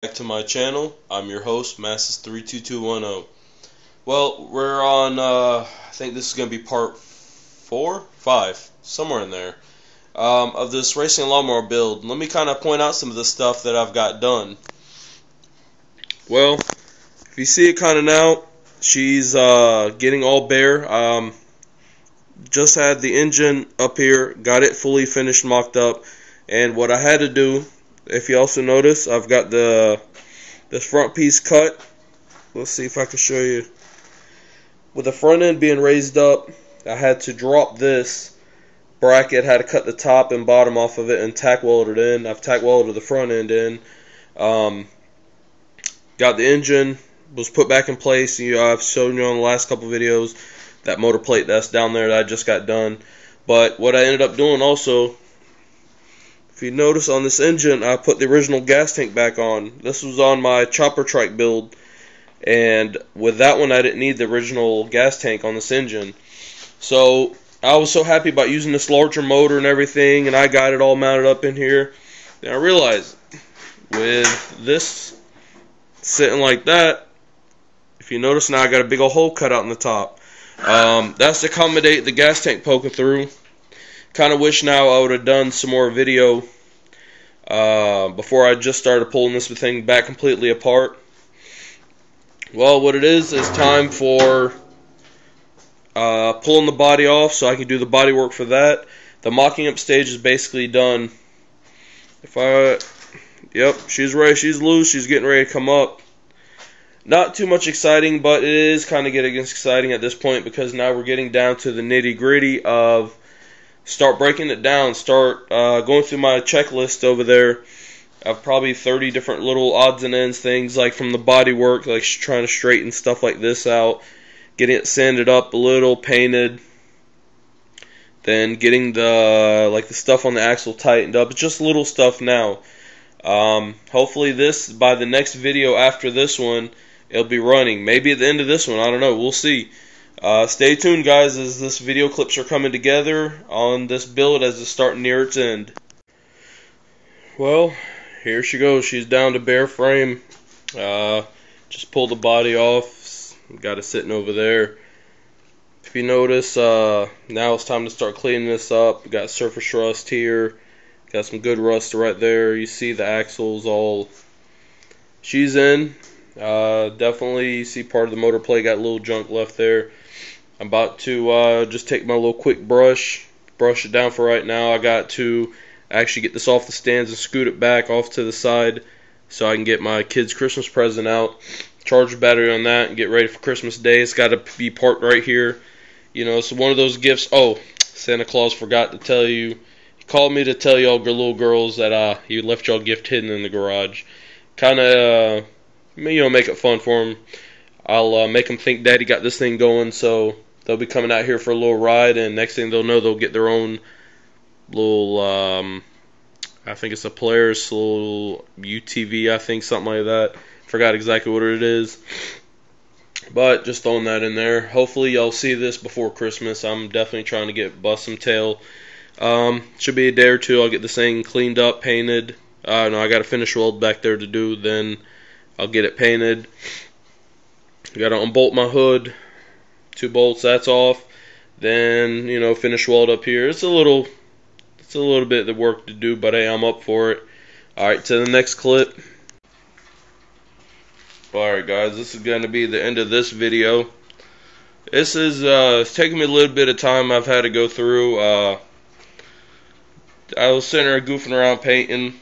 Back to my channel. I'm your host, Masses32210. Well, we're on, I think this is going to be part 4? 5, somewhere in there, of this racing lawnmower build. Let me kind of point out some of the stuff that I've got done. Well, if you see it kind of now, she's getting all bare. Just had the engine up here, got it fully finished, mocked up, and what I had to do, if you also notice, I've got this front piece cut. Let's see if I can show you. With the front end being raised up, I had to drop this bracket, had to cut the top and bottom off of it and tack weld it in. I've tack welded the front end in. Got the engine, was put back in place. I've shown you on the last couple videos that motor plate that's down there that I just got done. But what I ended up doing also, if you notice on this engine, I put the original gas tank back on. This was on my chopper trike build, and with that one I didn't need the original gas tank on this engine. So I was so happy about using this larger motor and everything, and I got it all mounted up in here. Then I realized with this sitting like that, if you notice now I got a big old hole cut out in the top. That's to accommodate the gas tank poking through. Kind of wish now I would have done some more video before I just started pulling this thing back completely apart. Well, what it is time for pulling the body off so I can do the body work for that. The mocking up stage is basically done. Yep, she's ready, she's loose, she's getting ready to come up. Not too much exciting, but it is kind of getting exciting at this point because now we're getting down to the nitty gritty of start breaking it down, start going through my checklist over there. I've probably 30 different little odds and ends things, like from the body work, like trying to straighten stuff like this out, getting it sanded up a little, painted, then getting the stuff on the axle tightened up. It's just little stuff now. Hopefully this, by the next video after this one, it'll be running. Maybe at the end of this one, I don't know, we'll see. Stay tuned, guys, as this video clips are coming together on this build as it's starting near its end. Well, here she goes. She's down to bare frame. Just pulled the body off. Got it sitting over there. If you notice, now it's time to start cleaning this up. Got surface rust here. Got some good rust right there. You see the axles all. She's in. Definitely see part of the motor plate got a little junk left there. I'm about to just take my little quick brush it down for right now. I got to actually get this off the stands and scoot it back off to the side so I can get my kids' Christmas present out, charge the battery on that, and get ready for Christmas Day. It's got to be parked right here. You know, it's one of those gifts. Oh, Santa Claus forgot to tell you. He called me to tell y'all little girls that he left y'all gift hidden in the garage. Kind of, make it fun for them. I'll make them think Daddy got this thing going, so they'll be coming out here for a little ride, and next thing they'll know, they'll get their own little, I think it's a Polaris little UTV, I think, something like that. Forgot exactly what it is, but just throwing that in there. Hopefully y'all see this before Christmas. I'm definitely trying to bust some tail. Should be a day or two. I'll get this thing cleaned up, painted. No, I got a finish weld back there to do, then I'll get it painted. Got to unbolt my hood, 2 bolts, that's off. Then, finish weld up here. It's a little bit of work to do, but hey, I'm up for it. Alright, to the next clip. Alright guys, this is going to be the end of this video. This is, it's taking me a little bit of time. I've had to go through, I was sitting there goofing around painting.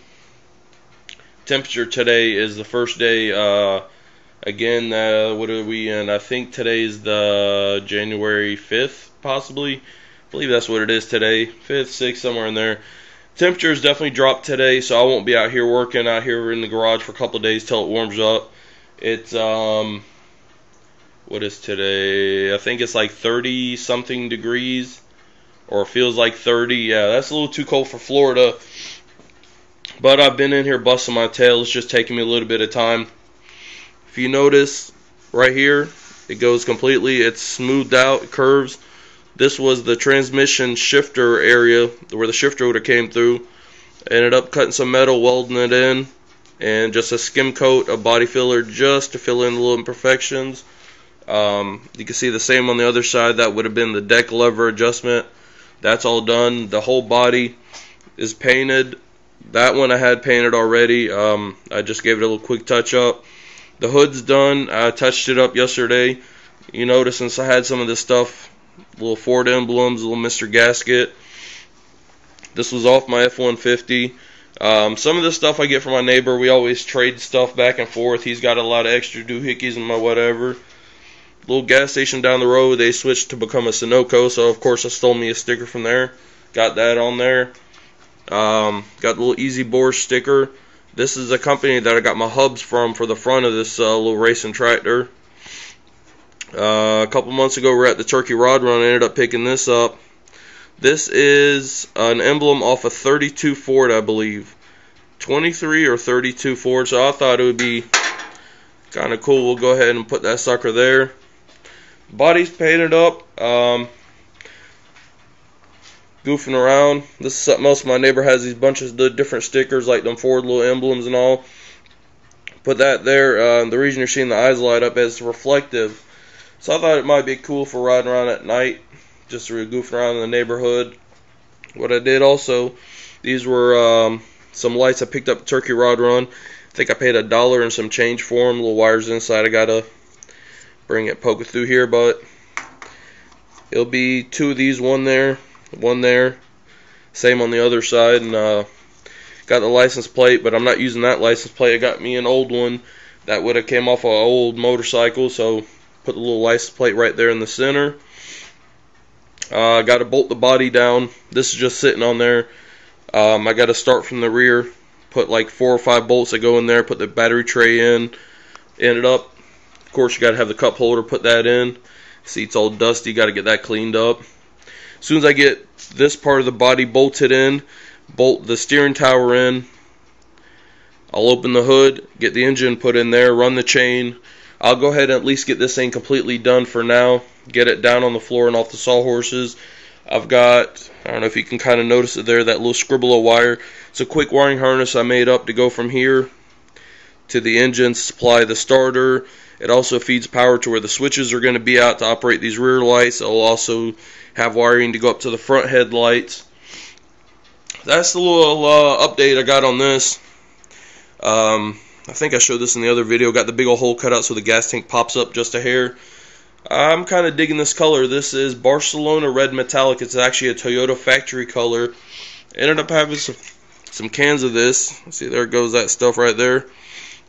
Temperature today is the first day, again, what are we in? I think today's the January 5th, possibly. I believe that's what it is today. 5th, 6th, somewhere in there. Temperature's definitely dropped today, so I won't be out here working out here in the garage for a couple of days till it warms up. It's, what is today? I think it's like 30-something degrees, or it feels like 30. Yeah, that's a little too cold for Florida. But I've been in here busting my tail. It's just taking me a little bit of time. If you notice right here, it goes completely, it's smoothed out, it curves. This was the transmission shifter area where the shifter would have came through. Ended up cutting some metal, welding it in, and just a skim coat of body filler just to fill in the little imperfections. You can see the same on the other side. That would have been the deck lever adjustment. That's all done. The whole body is painted. That one I had painted already. I just gave it a little quick touch up. The hood's done. I touched it up yesterday. You notice since I had some of this stuff, little Ford emblems, little Mr. Gasket. This was off my F-150. Some of the stuff I get from my neighbor, we always trade stuff back and forth. He's got a lot of extra doohickeys and my whatever. Little gas station down the road, they switched to become a Sunoco, so of course I stole me a sticker from there. Got that on there. Got the little Easy Bore sticker. This is a company that I got my hubs from for the front of this little racing tractor. A couple months ago we were at the Turkey Rod Run. I ended up picking this up. This is an emblem off a 32 Ford, I believe. 23 or 32 Ford, so I thought it would be kind of cool. We'll go ahead and put that sucker there. Body's painted up. Goofing around. This is something else. My neighbor has these bunches of different stickers, like them Ford little emblems and all. Put that there. The reason you're seeing the eyes light up is reflective. So I thought it might be cool for riding around at night, just to goofing around in the neighborhood. What I did also, these were some lights I picked up at Turkey Rod Run. I think I paid $1 and some change for them. Little wires inside. I gotta bring it, poke it through here, but it'll be two of these, one there, one there. Same on the other side, and got the license plate, but I'm not using that license plate. I got me an old one that would have came off an old motorcycle, so put the little license plate right there in the center. Got to bolt the body down. This is just sitting on there. I got to start from the rear, put like 4 or 5 bolts that go in there, put the battery tray in, end it up. Of course, you got to have the cup holder, put that in. See, it's all dusty, got to get that cleaned up. As soon as I get this part of the body bolted in, bolt the steering tower in, I'll open the hood, get the engine put in there, run the chain. I'll go ahead and at least get this thing completely done for now. Get it down on the floor and off the sawhorses. I've got, I don't know if you can kind of notice it there, that little scribble of wire. It's a quick wiring harness I made up to go from here to the engine, supply the starter. It also feeds power to where the switches are going to be out to operate these rear lights. It'll also have wiring to go up to the front headlights. That's the little update I got on this. I think I showed this in the other video. Got the big old hole cut out so the gas tank pops up just a hair. I'm kind of digging this color. This is Barcelona Red Metallic. It's actually a Toyota factory color. Ended up having some cans of this. See, there goes that stuff right there.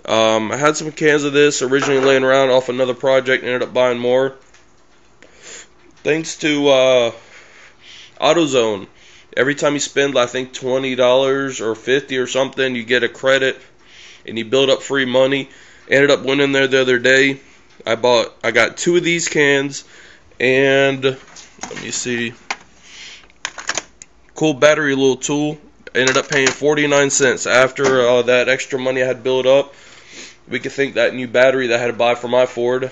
I had some cans of this originally laying around off another project. Ended up buying more. Thanks to AutoZone. Every time you spend, I think, $20 or $50 or something, you get a credit and you build up free money. Ended up went in there the other day. I got 2 of these cans, and let me see, cool battery little tool. Ended up paying 49 cents after that extra money I had built up. We could think that new battery that I had to buy for my Ford. I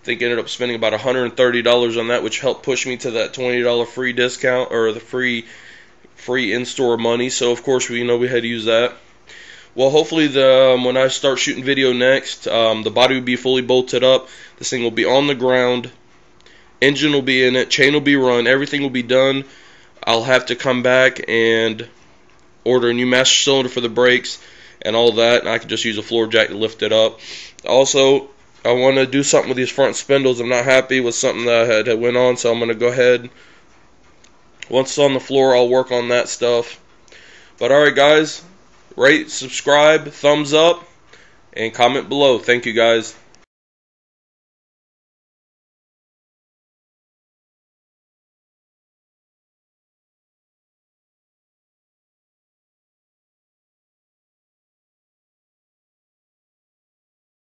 think I ended up spending about $130 on that, which helped push me to that $20 free discount, or the free in-store money. So of course we had to use that. Well, hopefully when I start shooting video next, the body will be fully bolted up. This thing will be on the ground. Engine will be in it. Chain will be run. Everything will be done. I'll have to come back and order a new master cylinder for the brakes and all that. And I can just use a floor jack to lift it up. Also, I want to do something with these front spindles. I'm not happy with something that had went on, so I'm going to go ahead. Once it's on the floor, I'll work on that stuff. But alright, guys. Rate, subscribe, thumbs up, and comment below. Thank you, guys.